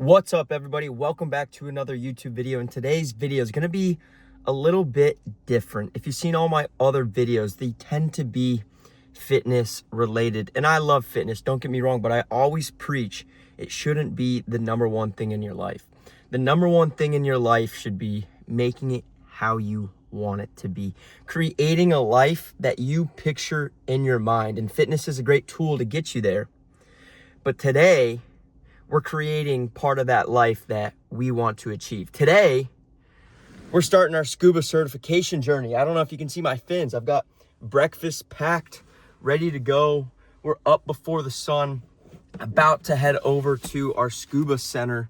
What's up, everybody? Welcome back to another YouTube video, and today's video is going to be a little bit different. If you've seen all my other videos, they tend to be fitness related, and I love fitness, don't get me wrong, but I always preach it shouldn't be the number one thing in your life. The number one thing in your life should be making it how you want it to be, creating a life that you picture in your mind, and fitness is a great tool to get you there. But today we're creating part of that life that we want to achieve. Today, we're starting our scuba certification journey. I don't know if you can see my fins. I've got breakfast packed, ready to go. We're up before the sun, about to head over to our scuba center.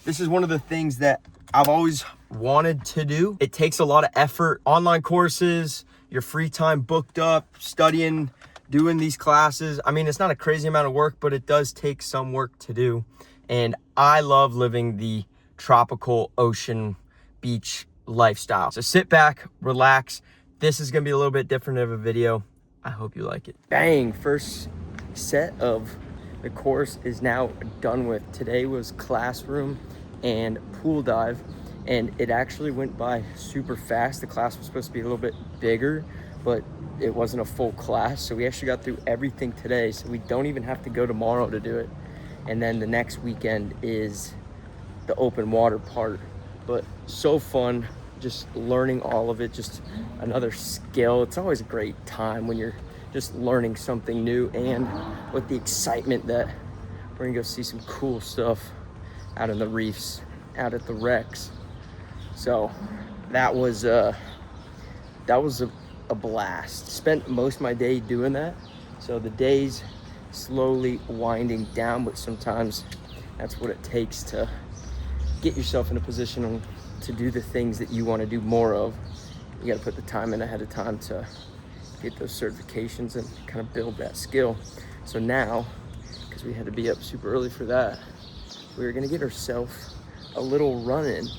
This is one of the things that I've always wanted to do. It takes a lot of effort, online courses, your free time booked up, studying, doing these classes. I mean, it's not a crazy amount of work, but it does take some work to do. And I love living the tropical ocean beach lifestyle. So sit back, relax. This is gonna be a little bit different of a video. I hope you like it. Bang, first set of the course is now done with. Today was classroom and pool dive, and it actually went by super fast. The class was supposed to be a little bit bigger, but it wasn't a full class. So we actually got through everything today. So we don't even have to go tomorrow to do it. And then the next weekend is the open water part. But so fun, just learning all of it, just another skill. It's always a great time when you're just learning something new, and with the excitement that we're gonna go see some cool stuff out in the reefs, out at the wrecks. So that was a blast. Spent most of my day doing that. So the days slowly winding down, but sometimes that's what it takes to get yourself in a position to do the things that you want to do more of. You got to put the time in ahead of time to get those certifications and kind of build that skill. So now, because we had to be up super early for that, we were going to get ourselves a little run in.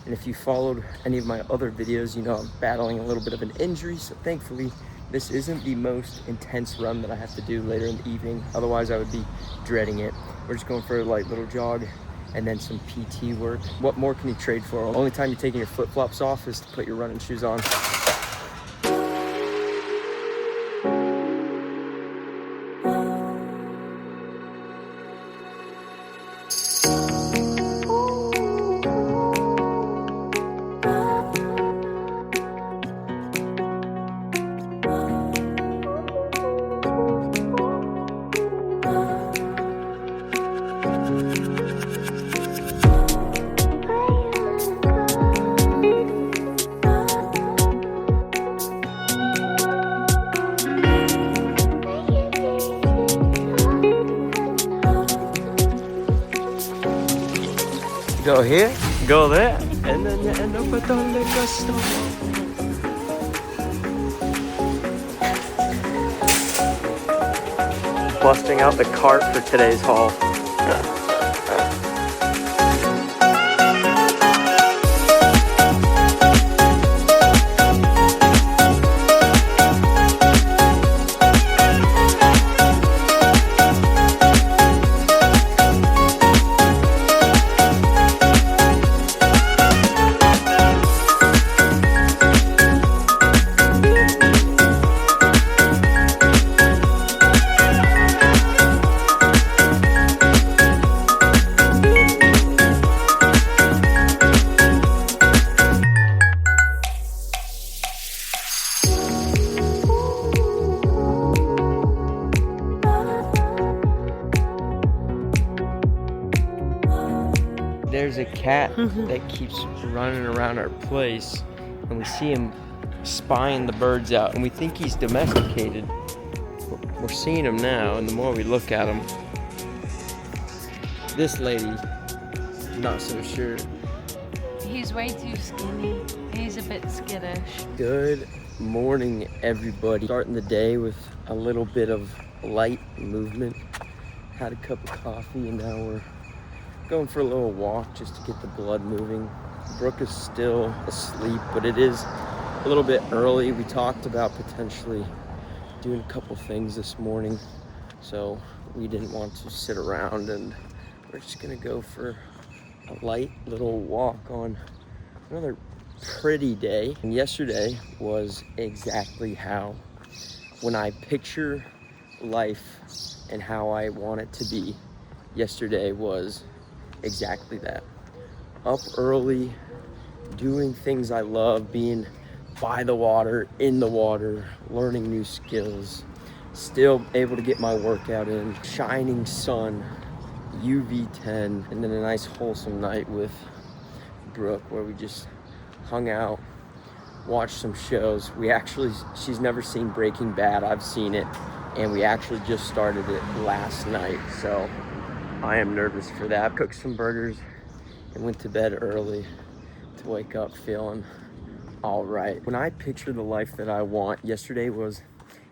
And if you followed any of my other videos, you know I'm battling a little bit of an injury, so thankfully this isn't the most intense run that I have to do later in the evening. Otherwise, I would be dreading it. We're just going for a light little jog and then some PT work. What more can you trade for? The only time you're taking your flip-flops off is to put your running shoes on. Go here, go there, and then you end up with a liquor store. Busting out the cart for today's haul. There's a cat that keeps running around our place, and we see him spying the birds out, and we think he's domesticated. We're seeing him now, and the more we look at him, this lady, not so sure. He's way too skinny. He's a bit skittish. Good morning, everybody. Starting the day with a little bit of light movement. Had a cup of coffee, and now we're going for a little walk just to get the blood moving. Brooke is still asleep, but it is a little bit early. We talked about potentially doing a couple things this morning, so we didn't want to sit around, and we're just gonna go for a light little walk on another pretty day. And yesterday was exactly how, when I picture life and how I want it to be, yesterday was exactly that. Up early, doing things I love, being by the water, in the water, learning new skills, still able to get my workout in, shining sun, UV10, and then a nice wholesome night with Brooke where we just hung out, watched some shows. She's never seen Breaking Bad. I've seen it, and we actually just started it last night, so I am nervous for that. Cooked some burgers and went to bed early to wake up feeling all right. When I picture the life that I want, yesterday was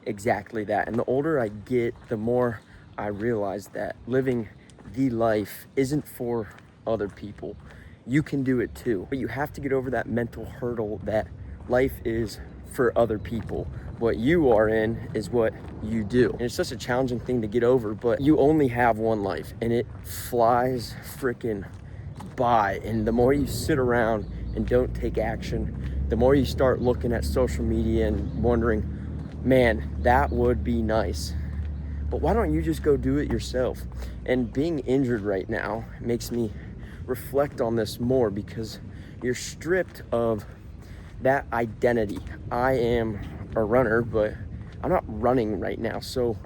exactly that. And the older I get, the more I realize that living the life isn't for other people. You can do it too, but you have to get over that mental hurdle that life is for other people. What you are in is what you do. And it's such a challenging thing to get over, but you only have one life and it flies freaking by. And the more you sit around and don't take action, the more you start looking at social media and wondering, man, that would be nice. But why don't you just go do it yourself? And being injured right now makes me reflect on this more, because you're stripped of that identity. I am a runner, but I'm not running right now. So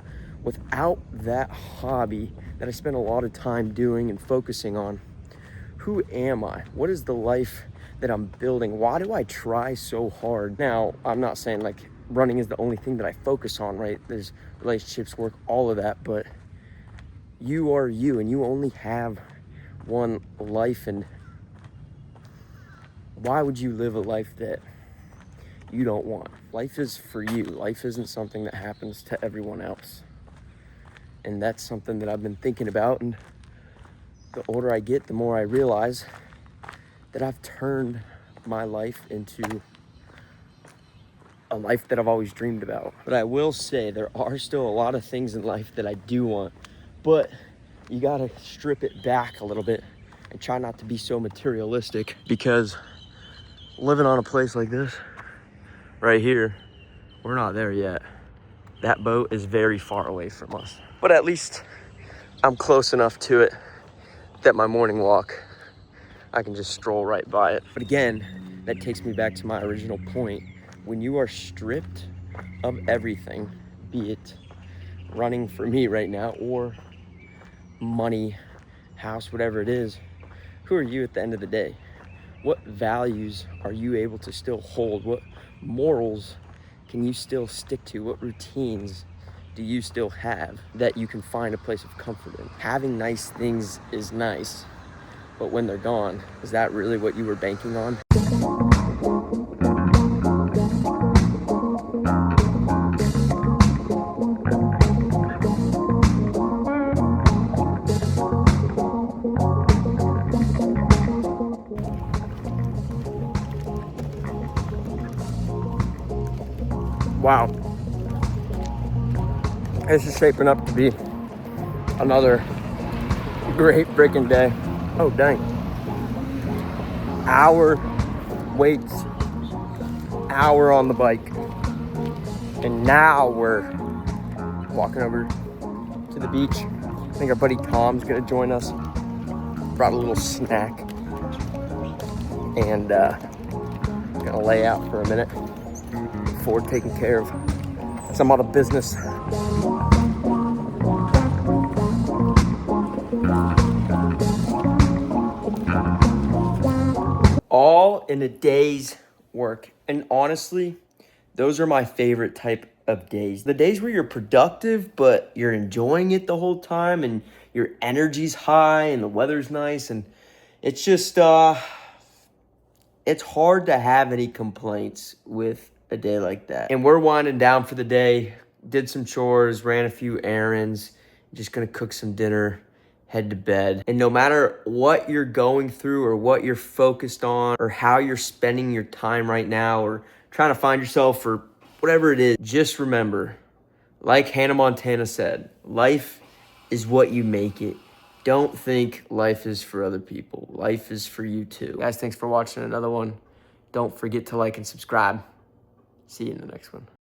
without that hobby that I spend a lot of time doing and focusing on, who am I? What is the life that I'm building? Why do I try so hard? Now, I'm not saying like running is the only thing that I focus on, right? There's relationships, work, all of that, but you are you, and you only have one life. And why would you live a life that you don't want? Life is for you. Life isn't something that happens to everyone else. And that's something that I've been thinking about. And the older I get, the more I realize that I've turned my life into a life that I've always dreamed about. But I will say there are still a lot of things in life that I do want, but you gotta strip it back a little bit and try not to be so materialistic, because living on a place like this right here, we're not there yet. That boat is very far away from us, but at least I'm close enough to it that my morning walk, I can just stroll right by it. But again, that takes me back to my original point. When you are stripped of everything, be it running for me right now, or money, house, whatever it is, who are you at the end of the day? What values are you able to still hold? What morals can you still stick to? What routines do you still have that you can find a place of comfort in? Having nice things is nice, but when they're gone, is that really what you were banking on? Wow, this is shaping up to be another great freaking day. Oh dang. Hour waits, hour on the bike, and now we're walking over to the beach. I think our buddy Tom's gonna join us. Brought a little snack, and gonna lay out for a minute before taking care of some other business. All in a day's work. And honestly, those are my favorite type of days. The days where you're productive, but you're enjoying it the whole time, and your energy's high and the weather's nice. And it's just, it's hard to have any complaints with a day like that. And we're winding down for the day. Did some chores, ran a few errands, just gonna cook some dinner, head to bed. And no matter what you're going through or what you're focused on or how you're spending your time right now or trying to find yourself or whatever it is, just remember, like Hannah Montana said, life is what you make it. Don't think life is for other people. Life is for you too. Guys, thanks for watching another one. Don't forget to like and subscribe. See you in the next one.